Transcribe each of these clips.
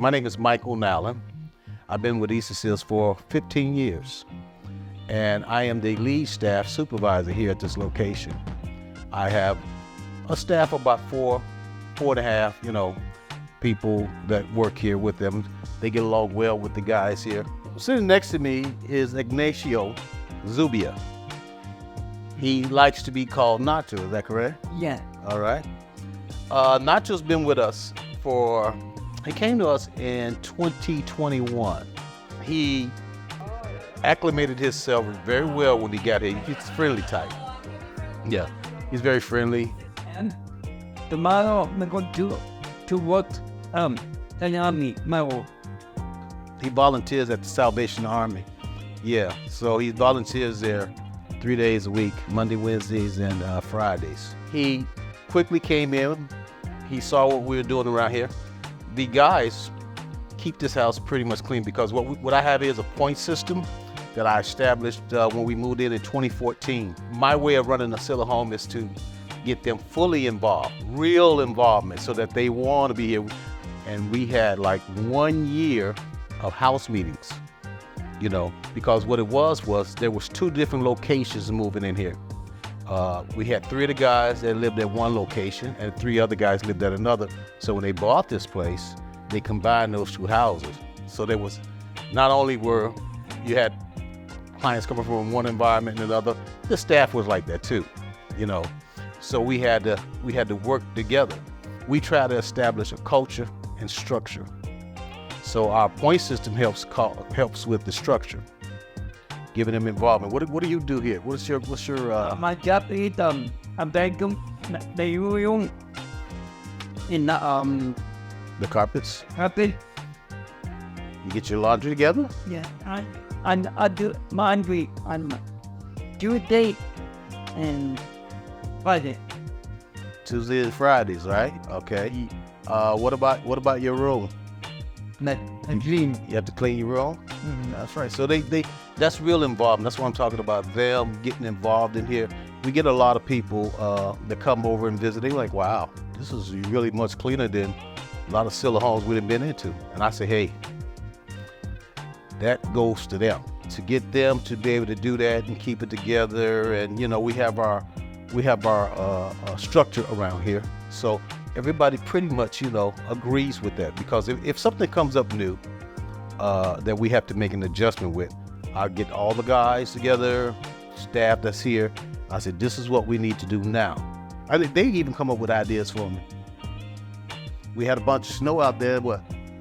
My name is Michael Nallen. I've been with East Seals for 15 years, and I am the lead staff supervisor here at this location. I have a staff of about four and a half, people that work here with them. They get along well with the guys here. Sitting next to me is Ignacio Zubia. He likes to be called Nacho, is that correct? Yeah. All right. Nacho's been with us he came to us in 2021. He acclimated himself very well when he got here. He's friendly type. Yeah, he's very friendly. And tomorrow I'm going to work in army, my own. He volunteers at the Salvation Army. Yeah, so he volunteers there 3 days a week, Monday, Wednesdays, and Fridays. He quickly came in. He saw what we were doing around here. The guys keep this house pretty much clean because what I have is a point system that I established when we moved in 2014. My way of running a Silla home is to get them fully involved, real involvement, so that they want to be here. And we had like 1 year of house meetings, because what it was there was 2 different locations moving in here. We had 3 of the guys that lived at one location and 3 other guys lived at another. So when they bought this place, they combined those 2 houses. So there was, not only you had clients coming from one environment and another, the staff was like that too, So we had to work together. We try to establish a culture and structure. So our point system helps with the structure, giving them involvement. What do you do here? What's your My job is I'm taking the room in the carpets? carpet. You get your laundry together? Yeah. And I do laundry on Tuesday and Friday. Tuesday and Fridays, right? Okay. What about your room? And clean. You have to clean your room? Mm-hmm. That's right. So that's real involvement. That's what I'm talking about, them getting involved in here. We get a lot of people that come over and visit. They're like, wow, this is really much cleaner than a lot of Silla homes we've been into. And I say, hey, that goes to them. To get them to be able to do that and keep it together. And, we have our structure around here. So everybody pretty much, agrees with that, because if something comes up new that we have to make an adjustment with, I'll get all the guys together, staff that's here. I said, this is what we need to do now. They even come up with ideas for me. We had a bunch of snow out there,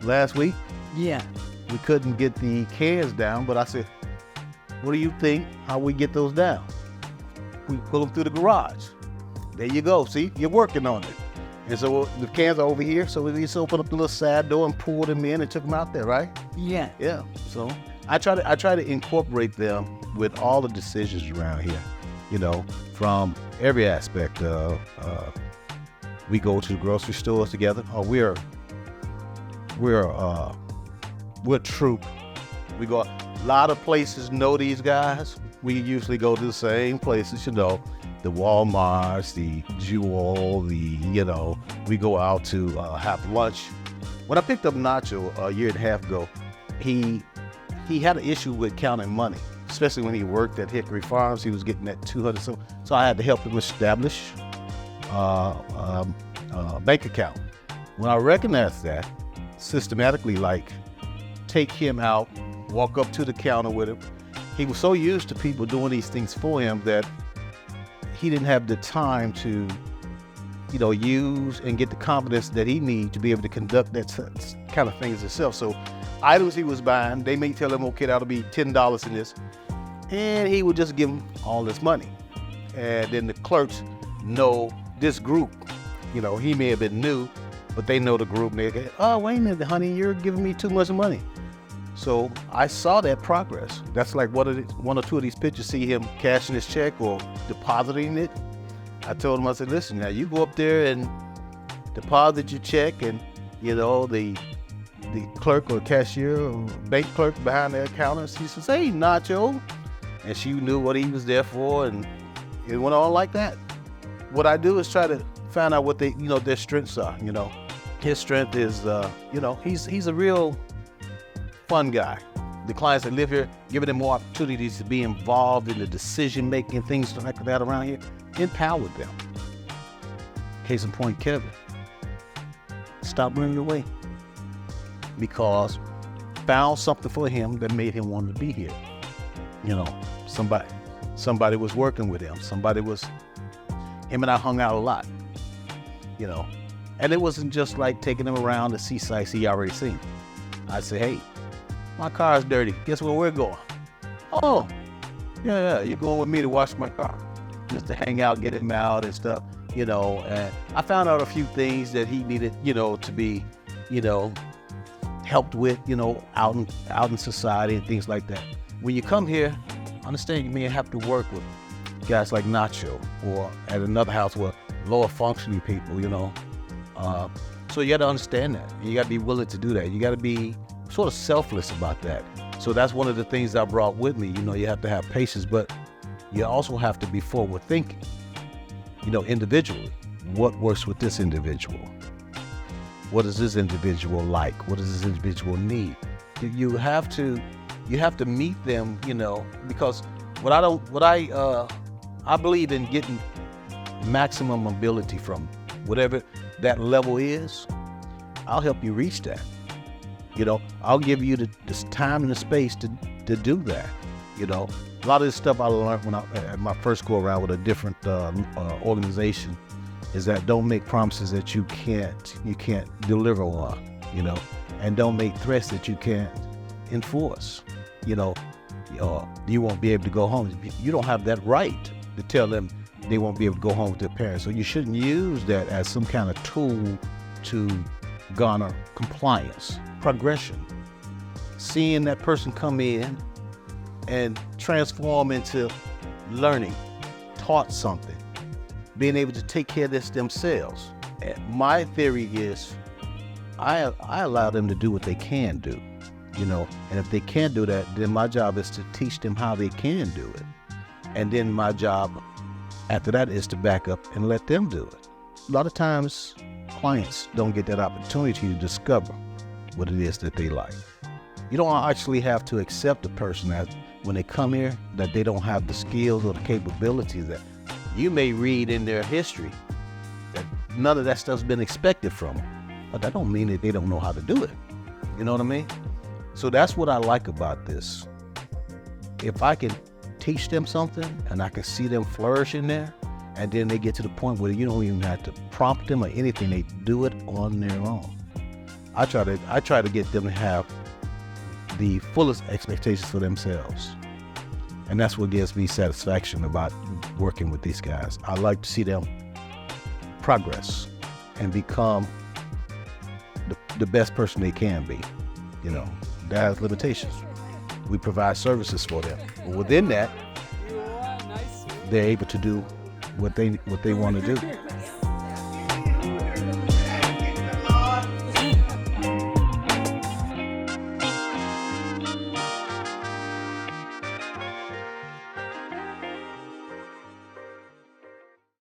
last week? Yeah. We couldn't get the cans down, but I said, what do you think, how we get those down? We pull them through the garage. There you go, see, you're working on it. And so the cans are over here, so we just opened up the little side door and pulled them in and took them out there, right? Yeah. Yeah, so I try to incorporate them with all the decisions around here, from every aspect. We go to the grocery stores together. We're a troop. We go, a lot of places know these guys. We usually go to the same places, the Walmarts, the Jewel, we go out to have lunch. When I picked up Nacho a year and a half ago, he had an issue with counting money, especially when he worked at Hickory Farms. He was getting that 200. So I had to help him establish a bank account. When I recognized that, systematically, take him out, walk up to the counter with him. He was so used to people doing these things for him that he didn't have the time to, use and get the confidence that he needs to be able to conduct that kind of things himself. So items he was buying, they may tell him, okay, that'll be $10 in this. And he would just give them all this money. And then the clerks know this group. He may have been new, but they know the group. And they go, oh, wait a minute, honey, you're giving me too much money. So I saw that progress. That's like one or two of these pictures, see him cashing his check or depositing it. I told him, I said, listen, now you go up there and deposit your check, and the clerk or cashier or bank clerk behind the counter, she says, hey, Nacho. And she knew what he was there for, and it went on like that. What I do is try to find out what their strengths are, His strength is, he's a real fun guy. The clients that live here, giving them more opportunities to be involved in the decision-making, things like that around here, empower them. Case in point, Kevin. Stop running away. Because found something for him that made him want to be here. Somebody was working with him. Him and I hung out a lot, And it wasn't just like taking him around to see sites he already seen. I'd say, hey, my car's dirty. Guess where we're going? Oh, yeah, you're going with me to wash my car. Just to hang out, get him out and stuff, And I found out a few things that he needed, to be, helped with, out in society and things like that. When you come here, understand you may have to work with guys like Ignacio or at another house with lower functioning people, So you got to understand that. You got to be willing to do that. You got to be sort of selfless about that. So that's one of the things I brought with me. You have to have patience, but you also have to be forward thinking, individually. What works with this individual? What is this individual like? What does this individual need? You have to meet them, because I believe in getting maximum ability from whatever that level is. I'll help you reach that. I'll give you the time and the space to do that. A lot of this stuff I learned when at my first go around with a different organization is that don't make promises that you can't deliver on, and don't make threats that you can't enforce. You won't be able to go home. You don't have that right to tell them they won't be able to go home with their parents. So you shouldn't use that as some kind of tool to garner compliance, progression. Seeing that person come in and transform into learning, taught something, being able to take care of this themselves. And my theory is I allow them to do what they can do, and if they can't do that, then my job is to teach them how they can do it. And then my job after that is to back up and let them do it. A lot of times clients don't get that opportunity to discover what it is that they like. You don't actually have to accept a person as when they come here that they don't have the skills or the capabilities that you may read in their history that none of that stuff's been expected from them. But that don't mean that they don't know how to do it. You know what I mean? So that's what I like about this. If I can teach them something and I can see them flourish in there, and then they get to the point where you don't even have to prompt them or anything, they do it on their own. I try to get them to have the fullest expectations for themselves. And that's what gives me satisfaction about working with these guys. I like to see them progress and become the best person they can be. That has limitations. We provide services for them. But within that, they're able to do what they want to do.